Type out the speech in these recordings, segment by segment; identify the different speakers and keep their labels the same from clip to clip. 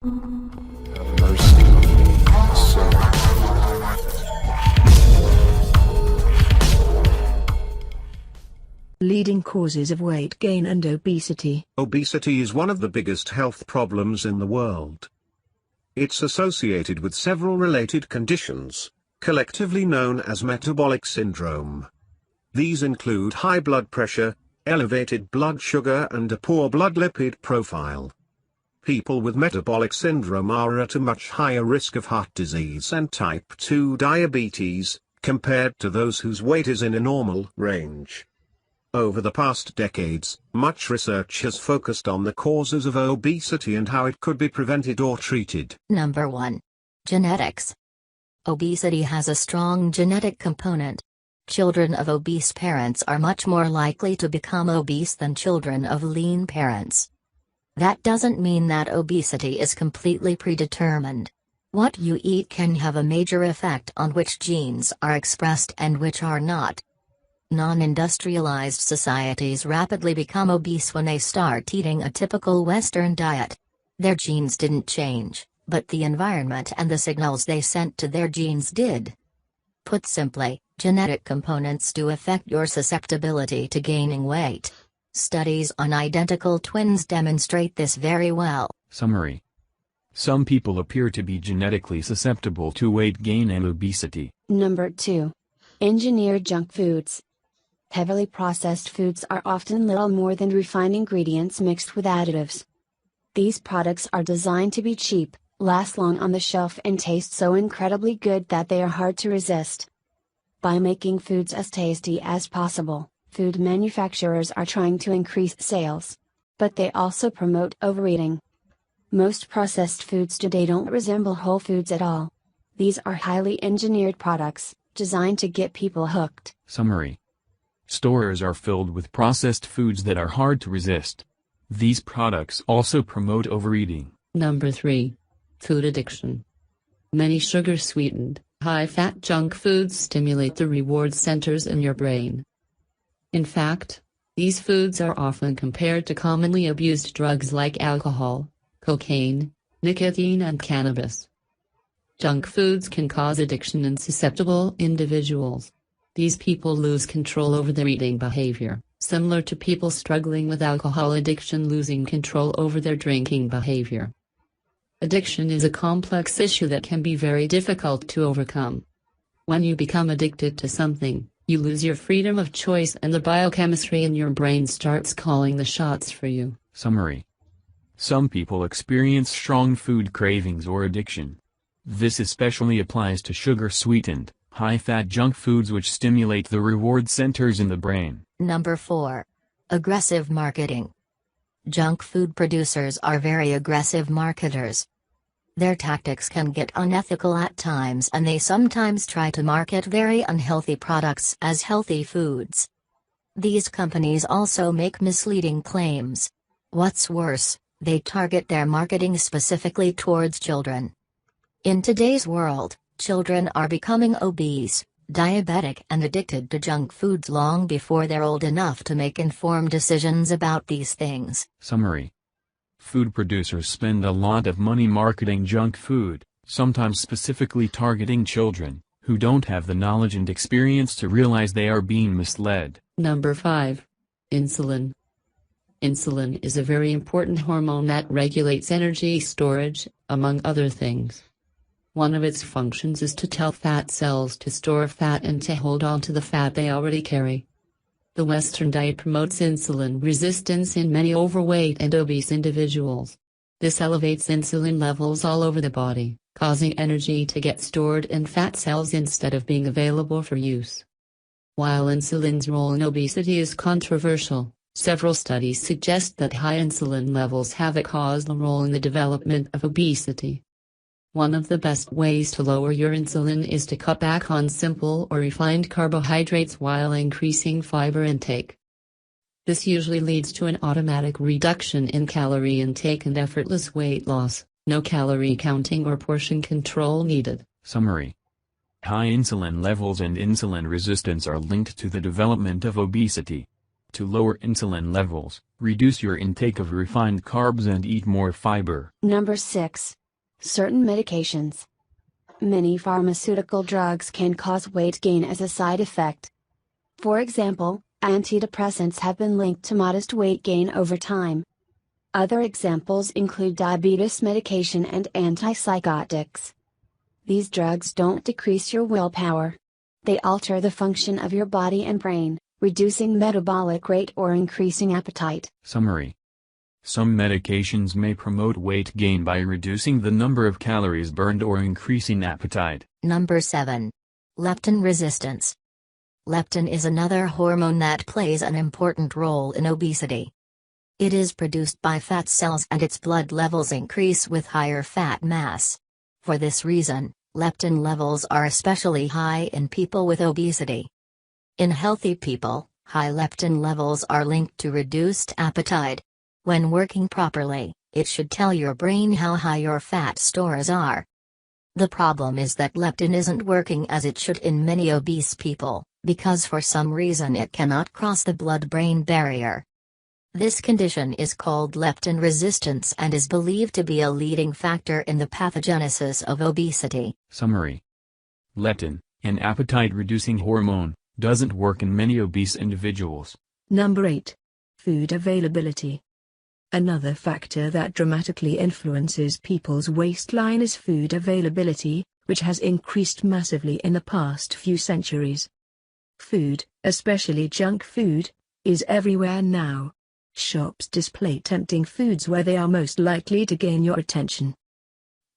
Speaker 1: Have mercy on me, a sinner.
Speaker 2: Leading causes of weight gain and obesity.
Speaker 3: Obesity is one of the biggest health problems in the world. It's associated with several related conditions, collectively known as metabolic syndrome. These include high blood pressure, elevated blood sugar and a poor blood lipid profile. People with metabolic syndrome are at a much higher risk of heart disease and type 2 diabetes, compared to those whose weight is in a normal range. Over the past decades, much research has focused on the causes of obesity and how it could be prevented or treated.
Speaker 4: Number 1. Genetics. Obesity has a strong genetic component. Children of obese parents are much more likely to become obese than children of lean parents. That doesn't mean that obesity is completely predetermined. What you eat can have a major effect on which genes are expressed and which are not. Non-industrialized societies rapidly become obese when they start eating a typical Western diet. Their genes didn't change, but the environment and the signals they sent to their genes did. Put simply, genetic components do affect your susceptibility to gaining weight. Studies on identical twins demonstrate this very well.
Speaker 5: Summary. Some people appear to be genetically susceptible to weight gain and obesity.
Speaker 6: Number 2. Engineered junk foods. Heavily processed foods are often little more than refined ingredients mixed with additives. These products are designed to be cheap, last long on the shelf and taste so incredibly good that they are hard to resist. By making foods as tasty as possible, food manufacturers are trying to increase sales. But they also promote overeating. Most processed foods today don't resemble whole foods at all. These are highly engineered products, designed to get people hooked.
Speaker 5: Summary. Stores are filled with processed foods that are hard to resist. These products also promote overeating.
Speaker 7: Number 3. Food addiction. Many sugar-sweetened, high-fat junk foods stimulate the reward centers in your brain. In fact, these foods are often compared to commonly abused drugs like alcohol, cocaine, nicotine and cannabis. Junk foods can cause addiction in susceptible individuals. These people lose control over their eating behavior, similar to people struggling with alcohol addiction losing control over their drinking behavior. Addiction is a complex issue that can be very difficult to overcome. When you become addicted to something, you lose your freedom of choice and the biochemistry in your brain starts calling the shots for you.
Speaker 5: Summary. Some people experience strong food cravings or addiction. This especially applies to sugar-sweetened, high-fat junk foods which stimulate the reward centers in the brain.
Speaker 4: Number 4. Aggressive marketing. Junk food producers are very aggressive marketers. Their tactics can get unethical at times and they sometimes try to market very unhealthy products as healthy foods. These companies also make misleading claims. What's worse, they target their marketing specifically towards children. In today's world, children are becoming obese, diabetic and addicted to junk foods long before they're old enough to make informed decisions about these things.
Speaker 5: Summary. Food producers spend a lot of money marketing junk food, sometimes specifically targeting children, who don't have the knowledge and experience to realize they are being misled.
Speaker 7: Number 5. Insulin. Insulin is a very important hormone that regulates energy storage, among other things. One of its functions is to tell fat cells to store fat and to hold on to the fat they already carry. The Western diet promotes insulin resistance in many overweight and obese individuals. This elevates insulin levels all over the body, causing energy to get stored in fat cells instead of being available for use. While insulin's role in obesity is controversial, several studies suggest that high insulin levels have a causal role in the development of obesity. One of the best ways to lower your insulin is to cut back on simple or refined carbohydrates while increasing fiber intake. This usually leads to an automatic reduction in calorie intake and effortless weight loss, no calorie counting or portion control needed.
Speaker 5: Summary. High insulin levels and insulin resistance are linked to the development of obesity. To lower insulin levels, reduce your intake of refined carbs and eat more fiber.
Speaker 6: Number 6. Certain medications. Many pharmaceutical drugs can cause weight gain as a side effect. For example, antidepressants have been linked to modest weight gain over time. Other examples include diabetes medication and antipsychotics. These drugs don't decrease your willpower. They alter the function of your body and brain, reducing metabolic rate or increasing appetite.
Speaker 5: Summary. Some medications may promote weight gain by reducing the number of calories burned or increasing appetite.
Speaker 4: Number 7. Leptin resistance. Leptin is another hormone that plays an important role in obesity. It is produced by fat cells and its blood levels increase with higher fat mass. For this reason, leptin levels are especially high in people with obesity. In healthy people, high leptin levels are linked to reduced appetite. When working properly, it should tell your brain how high your fat stores are. The problem is that leptin isn't working as it should in many obese people, because for some reason it cannot cross the blood-brain barrier. This condition is called leptin resistance and is believed to be a leading factor in the pathogenesis of obesity.
Speaker 5: Summary. Leptin, an appetite-reducing hormone, doesn't work in many obese individuals.
Speaker 2: Number 8. Food availability. Another factor that dramatically influences people's waistline is food availability, which has increased massively in the past few centuries. Food, especially junk food, is everywhere now. Shops display tempting foods where they are most likely to gain your attention.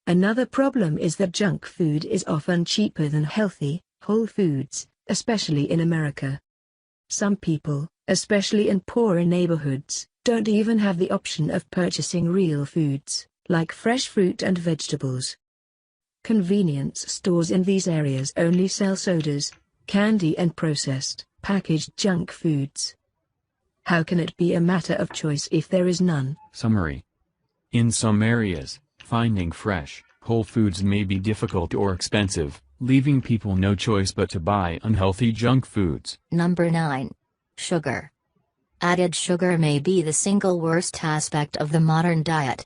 Speaker 2: Another problem is that junk food is often cheaper than healthy, whole foods, especially in America. Some people, especially in poorer neighborhoods, don't even have the option of purchasing real foods, like fresh fruit and vegetables. Convenience stores in these areas only sell sodas, candy and processed, packaged junk foods. How can it be a matter of choice if there is none?
Speaker 5: Summary. In some areas, finding fresh, whole foods may be difficult or expensive, leaving people no choice but to buy unhealthy junk foods.
Speaker 4: Number 9. Sugar. Added sugar may be the single worst aspect of the modern diet.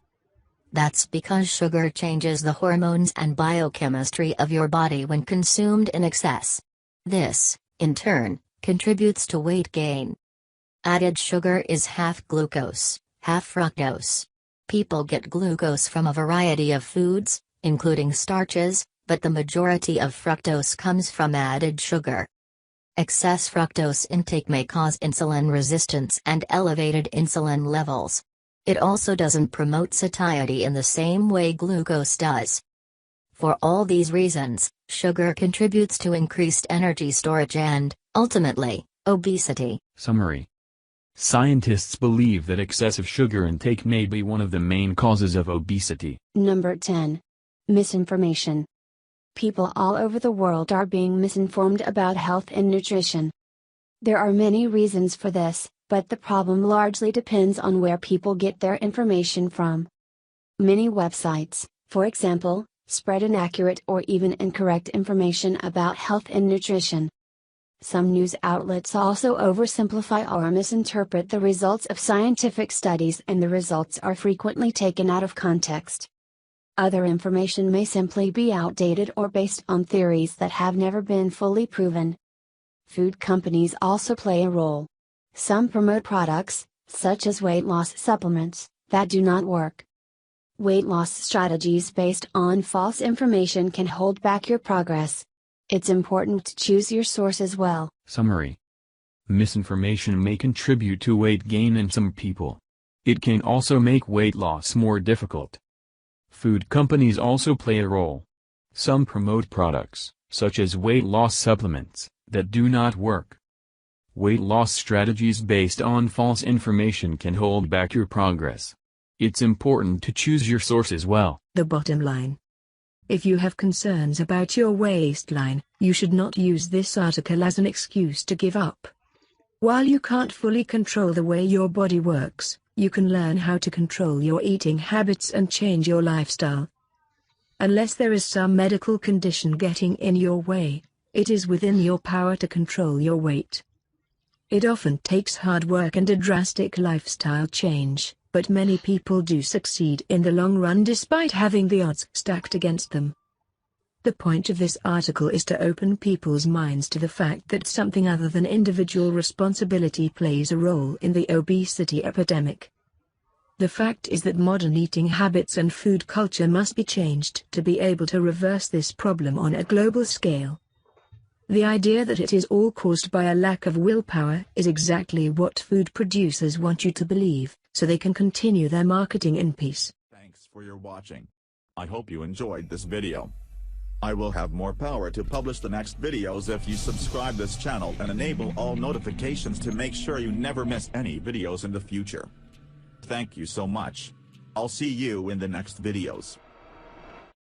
Speaker 4: That's because sugar changes the hormones and biochemistry of your body when consumed in excess. This, in turn, contributes to weight gain. Added sugar is half glucose, half fructose. People get glucose from a variety of foods, including starches, but the majority of fructose comes from added sugar. Excess fructose intake may cause insulin resistance and elevated insulin levels. It also doesn't promote satiety in the same way glucose does. For all these reasons, sugar contributes to increased energy storage and, ultimately, obesity.
Speaker 5: Summary. Scientists believe that excessive sugar intake may be one of the main causes of obesity.
Speaker 6: Number 10. Misinformation. People all over the world are being misinformed about health and nutrition. There are many reasons for this, but the problem largely depends on where people get their information from. Many websites, for example, spread inaccurate or even incorrect information about health and nutrition. Some news outlets also oversimplify or misinterpret the results of scientific studies, and the results are frequently taken out of context. Other information may simply be outdated or based on theories that have never been fully proven. Food companies also play a role. Some promote products, such as weight loss supplements, that do not work. Weight loss strategies based on false information can hold back your progress. It's important to choose your sources well.
Speaker 5: Summary. Misinformation may contribute to weight gain in some people. It can also make weight loss more difficult. Food companies also play a role. Some promote products, such as weight loss supplements, that do not work. Weight loss strategies based on false information can hold back your progress. It's important to choose your sources well.
Speaker 2: The bottom line. If you have concerns about your waistline, you should not use this article as an excuse to give up. While you can't fully control the way your body works, you can learn how to control your eating habits and change your lifestyle. Unless there is some medical condition getting in your way, it is within your power to control your weight. It often takes hard work and a drastic lifestyle change, but many people do succeed in the long run despite having the odds stacked against them. The point of this article is to open people's minds to the fact that something other than individual responsibility plays a role in the obesity epidemic. The fact is that modern eating habits and food culture must be changed to be able to reverse this problem on a global scale. The idea that it is all caused by a lack of willpower is exactly what food producers want you to believe, so they can continue their marketing in peace.
Speaker 1: Thanks for your watching. I hope you enjoyed this video. I will have more power to publish the next videos if you subscribe this channel and enable all notifications to make sure you never miss any videos in the future. Thank you so much. I'll see you in the next videos.